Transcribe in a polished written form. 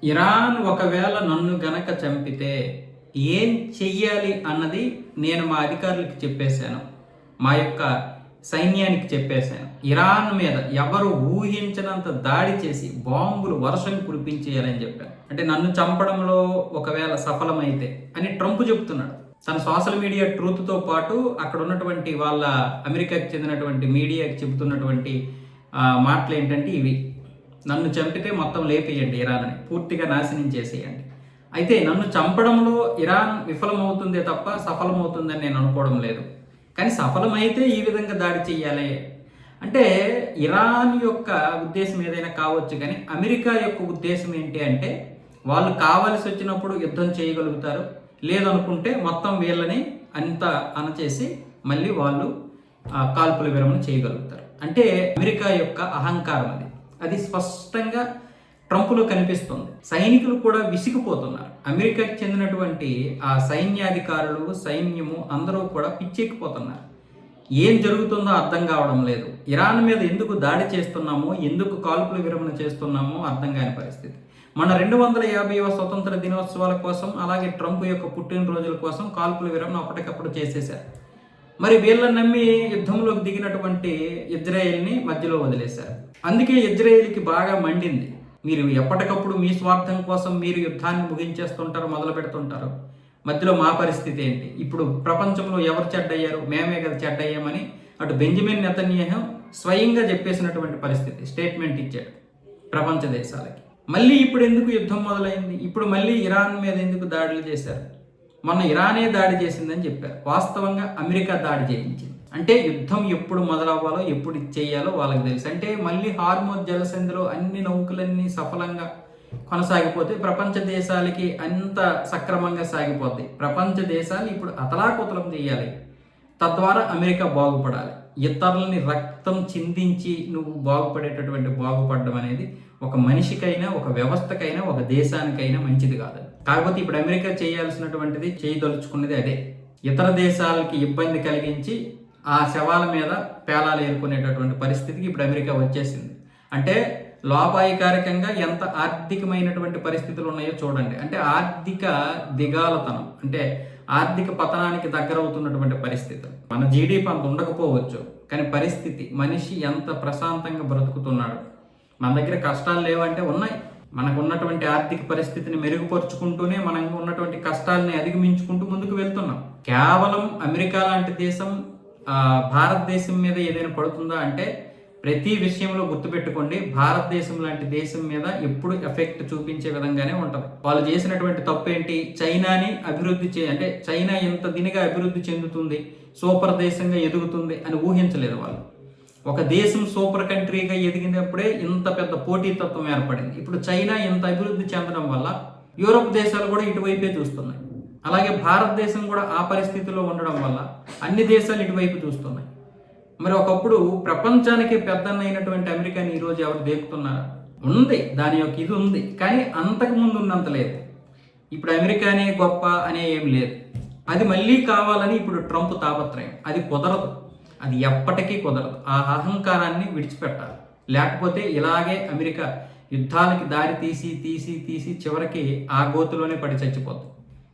Iran ఒకవేళ నన్ను గనక చంపితే ఏం చెయ్యాలి అన్నది నేను మా అధికారులకు చెప్పేశాను. మా యొక్క సైన్యానికి చెప్పేశాను. ఇరాన్ మీద ఎవరు ఊహించినంత దాడి చేసి బాంబులు వర్షం కురిపించేయాలని చెప్పాను. అంటే నన్ను చంపడంలో ఒకవేళ సఫలమైతే అని ట్రంప్ చెప్తున్నాడు. తన సోషల్ మీడియా ట్రూత్తో పాటు అక్కడ ఉన్నటువంటి వాళ్ళ అమెరికాకి చెందినటువంటి మీడియాకి చెబుతున్నటువంటి మాటలు ఏంటంటే ఇవి: నన్ను చంపితే మొత్తం లేపేయండి, ఇరాన్ని పూర్తిగా నాశనం చేసేయండి. అయితే నన్ను చంపడంలో ఇరాన్ విఫలమవుతుందే తప్ప సఫలమవుతుందని నేను అనుకోవడం లేదు. కానీ సఫలమైతే ఈ విధంగా దాడి చెయ్యాలి అంటే ఇరాన్ యొక్క ఉద్దేశం ఏదైనా కావచ్చు, కానీ అమెరికా యొక్క ఉద్దేశం ఏంటి అంటే వాళ్ళు కావలసి వచ్చినప్పుడు యుద్ధం చేయగలుగుతారు, లేదనుకుంటే మొత్తం వీళ్ళని అంతా అణచేసి మళ్ళీ వాళ్ళు కాల్పుల విరమణ చేయగలుగుతారు. అంటే అమెరికా యొక్క అహంకారం అది స్పష్టంగా ట్రంప్లో కనిపిస్తుంది. సైనికులు కూడా విసిగిపోతున్నారు. అమెరికాకి చెందినటువంటి ఆ సైన్యాధికారులు, సైన్యము అందరూ కూడా పిచ్చెక్కిపోతున్నారు. ఏం జరుగుతుందో అర్థం కావడం లేదు. ఇరాన్ మీద ఎందుకు దాడి చేస్తున్నామో, ఎందుకు కాల్పుల విరమణ చేస్తున్నామో అర్థం కాని పరిస్థితి. మన 250వ స్వతంత్ర దినోత్సవాల కోసం, అలాగే ట్రంప్ యొక్క పుట్టినరోజుల కోసం కాల్పుల విరమణ అప్పటికప్పుడు చేసేశారు. మరి వీళ్ళని నమ్మి యుద్ధంలోకి దిగినటువంటి ఇజ్రాయెల్ని మధ్యలో వదిలేశారు. అందుకే ఇజ్రాయెల్కి బాగా మండింది. మీరు ఎప్పటికప్పుడు మీ స్వార్థం కోసం మీరు యుద్ధాన్ని ముగించేస్తుంటారు, మొదలు పెడుతుంటారు. మధ్యలో మా పరిస్థితి ఏంటి? ఇప్పుడు ప్రపంచంలో ఎవరు చెడ్డయ్యారు? మేమే కదా చెడ్డయ్యామని అటు బెంజమిన్ నెతన్యాహు స్వయంగా చెప్పేసినటువంటి పరిస్థితి, స్టేట్మెంట్ ఇచ్చాడు ప్రపంచ దేశాలకి. మళ్ళీ ఇప్పుడు ఎందుకు యుద్ధం మొదలైంది? ఇప్పుడు మళ్ళీ ఇరాన్ మీద ఎందుకు దాడులు చేశారు? మొన్న ఇరానే దాడి చేసిందని చెప్పారు. వాస్తవంగా అమెరికా దాడి చేయించింది. అంటే యుద్ధం ఎప్పుడు మొదలవ్వాలో, ఎప్పుడు చేయాలో వాళ్ళకి తెలుసు. అంటే మళ్ళీ హార్మోజ్ జలసంధిలో అన్ని నౌకలన్నీ సఫలంగా కొనసాగిపోతే ప్రపంచ దేశాలకి అంత సక్రమంగా సాగిపోతాయి. ప్రపంచ దేశాలు ఇప్పుడు అతలాకుతలం చేయాలి, తద్వారా అమెరికా బాగుపడాలి. ఇతరులని రక్తం చిందించి నువ్వు బాగుపడేటటువంటి బాగుపడడం అనేది ఒక మనిషికైనా, ఒక వ్యవస్థకైనా, ఒక దేశానికైనా మంచిది కాదు. కాకపోతే ఇప్పుడు అమెరికా చేయాల్సినటువంటిది, చేయదలుచుకున్నది అదే. ఇతర దేశాలకి ఇబ్బంది కలిగించి ఆ శవాల మీద పేలాలు ఏరుకునేటటువంటి పరిస్థితికి ఇప్పుడు అమెరికా వచ్చేసింది. అంటే లోపాయికారికంగా ఎంత ఆర్థికమైనటువంటి పరిస్థితులు ఉన్నాయో చూడండి. అంటే ఆర్థిక దిగాలతనం, అంటే ఆర్థిక పతనానికి దగ్గరవుతున్నటువంటి పరిస్థితులు. మన జీడిపి అంత ఉండకపోవచ్చు, కానీ పరిస్థితి, మనిషి ఎంత ప్రశాంతంగా బ్రతుకుతున్నాడు. మన దగ్గర కష్టాలు లేవంటే ఉన్నాయి. మనకు ఉన్నటువంటి ఆర్థిక పరిస్థితిని మెరుగుపరుచుకుంటూనే మనకు ఉన్నటువంటి కష్టాలని అధిగమించుకుంటూ ముందుకు వెళ్తున్నాం. కేవలం అమెరికా లాంటి దేశం భారతదేశం మీద ఏదైనా పడుతుందా అంటే ప్రతి విషయంలో గుర్తుపెట్టుకోండి, భారతదేశం లాంటి దేశం మీద ఎప్పుడు ఎఫెక్ట్ చూపించే విధంగానే ఉంటుంది. వాళ్ళు చేసినటువంటి తప్పు ఏంటి? చైనాని అభివృద్ధి అంటే చైనా ఎంత దినిగా అభివృద్ధి చెందుతుంది, సూపర్ దేశంగా ఎదుగుతుంది అని ఊహించలేదు వాళ్ళు. ఒక దేశం సూపర్ కంట్రీగా ఎదిగినప్పుడే ఇంత పెద్ద పోటీతత్వం ఏర్పడింది. ఇప్పుడు చైనా ఇంత అభివృద్ధి చెందడం వల్ల యూరోప్ దేశాలు కూడా ఇటువైపే చూస్తున్నాయి. అలాగే భారతదేశం కూడా ఆ పరిస్థితిలో ఉండడం వల్ల అన్ని దేశాలు ఇటువైపు చూస్తున్నాయి. మరి ఒకప్పుడు ప్రపంచానికి పెద్దన్న అయినటువంటి అమెరికాని ఈరోజు ఎవరు దేకుతున్నారా? ఉంది, దాని యొక్క ఇది ఉంది, కానీ అంతకుముందు ఉన్నంత లేదు. ఇప్పుడు అమెరికానే గొప్ప అనే ఏం లేదు. అది మళ్ళీ కావాలని ఇప్పుడు ట్రంప్ తాపత్రయం. అది కుదరదు, అది ఎప్పటికీ కుదరదు. ఆ అహంకారాన్ని విడిచిపెట్టాలి. లేకపోతే ఇలాగే అమెరికా యుద్ధాలకి దారి తీసి తీసి తీసి చివరికి ఆ గోతులోనే పడి చచ్చిపోతుంది.